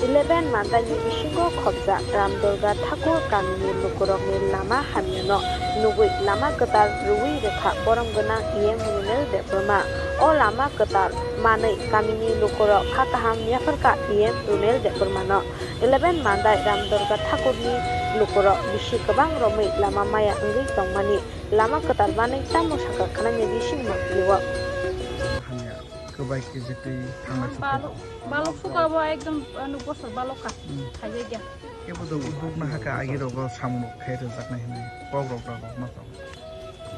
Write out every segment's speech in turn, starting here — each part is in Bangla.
11 mandani bisingo khobja Ramdurga Thakur Kamini Lukurokni lama hamyano nugui lama ketar ruwi rekha borong gonang iem munel debroma o lama ketar manai Kamini Lukurok khakaham yafarka iem runel debrmano 11 mandai Ramdurga Thakurni Lukurok bisi kebang romai lama maya engri tongmani lama ketar manai tamu saka khananya bisin makliwa kebaik jadi balok suka bawa ekdom anu bosor balok kah aja dia ya betul untuk nah ke akhir rogo samu kayak rezak nih nih pogrok masa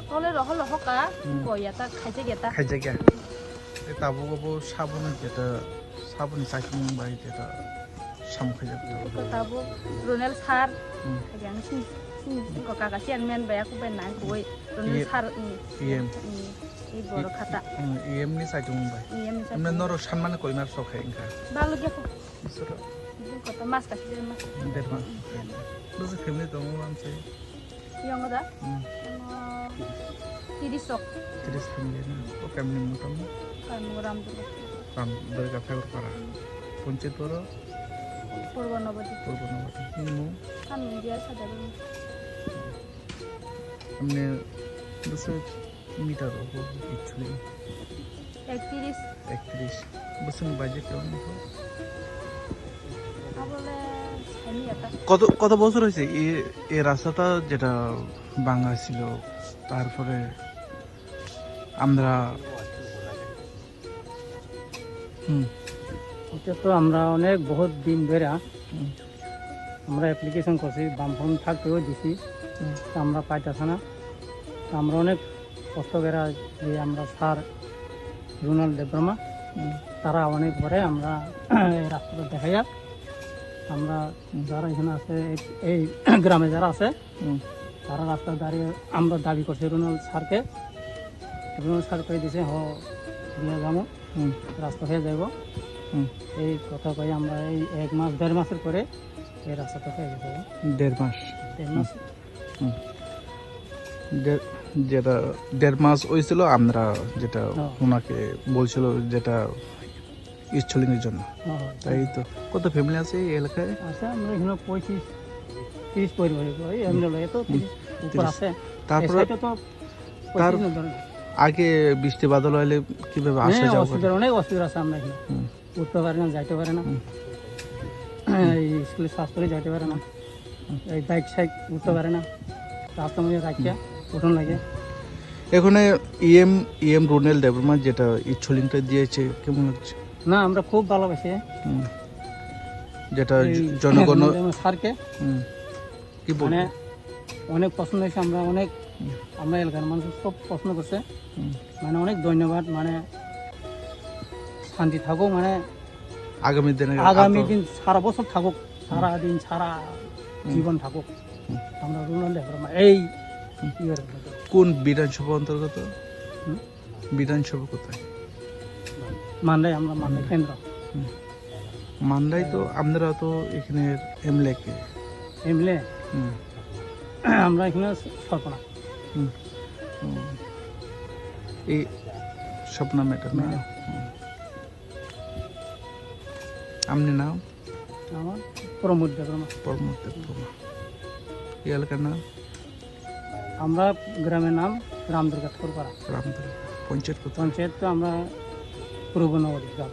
oleh roh kah koya tak aja dia tak kayak ya tabu gobo sabun jeta sabun saking baik jeta samu kayak betul tabu Ronel sar yang sih kok kakasian men bayar aku benar kue Ronel sar iya 이 뭐로 갔다. EM니 사이트 문바이. EM니 사이트. 근데 너로 산만 거의 날 속해 인가. 발로 개고. 있어라. 이거 것도 마스크 쓰지 마. 데르마. 무슨 패밀리 너무 많지. 영어다? 티리속. 티리스 패밀리는 또 패밀리 못함. 람도. 람들가 페버 파라. 본체도로 포르바노바디. 이모. 한 문제야 사다리. हमने दूसरे मीटर हो एक्चुअली 31 বছর বাজে কেমন কত বছর হয়েছে এই রাস্তাটা যেটা ভাঙা ছিল তারপরে আমরা এটা তো আমরা অনেক বহুত দিন ধরে আমরা অ্যাপ্লিকেশন করছি বামফ্রন্ট থাকতেও দিছি আমরা পাইতেছি না আমরা অনেক কষ্ট করে যে আমরা স্যার রুনাল দেববর্মা তারা অনেক পরে আমরা এই রাস্তাটা দেখাই আমরা যারা এখানে আছে এই গ্রামে যারা আছে তারা রাস্তা দাঁড়িয়ে আমরা দাবি করছি রুনাল স্যারকে কয়ে দিছে দিয়ে যাবো রাস্তা হয়ে যাব এই কথা কয়ে আমরা এই 1-1.5 মাসের পরে এই রাস্তাটা হয়ে যাবে 1.5 মাস যেটা 1.5 মাস হয়েছিল আমরা যেটা ওনাকে বলছিল যেটা স্টলিং এর জন্য তাই তো কত ফ্যামিলি আছে এই এলাকায় আছে আমরা এখানে 25-30 পরিবার এমনি লয় তো 30 উপর আছে তারপর তার আগে বৃষ্টি বাদল হলে কিভাবে আসা যাওয়া অনেক অসুবিধা আছে আমরা এখানে উঠতে পারি না যাইতে পারে না এই স্কুলে শাস্ত্রে যাইতে পারে না এই বাইক সাইক উঠতে পারে না রাস্তা মধ্যে রাখিয়া উঠন লাগে এখানে ইএম রুনেল দেববর্মা যেটা ইচ্ছলিংটা দিয়েছে কেমন লাগছে না আমরা খুব ভালোবাসি যেটা জনগণ স্যারকে কি মানে অনেক পছন্দ হয়েছে আমরা এলাকার মানুষ সব পছন্দ করছে মানে অনেক ধন্যবাদ মানে শান্তি থাকুক মানে আগামী দিন সারা বছর থাকুক সারা দিন সারা জীবন থাকুক আমরা রুনাল দেববর্মা এই কোন বিধানসভা অন্তর্গত বিধানসভা কোথায় মান্দাই আমরা মান্দাই কেন্দ্র মান্দাই তো আমরা তো এখানে এমএলএ আমরা এখানে সরপনা এই স্বপ্না ম্যাটার না আমনি নাম আমার প্রমোদ দেববর্মা এই এলাকার নাম আমরা গ্রামের নাম রামদুর্গা ঠাকুর পাড়া পঞ্চায়েত তো আমরা পূর্ব নগরী গ্রাম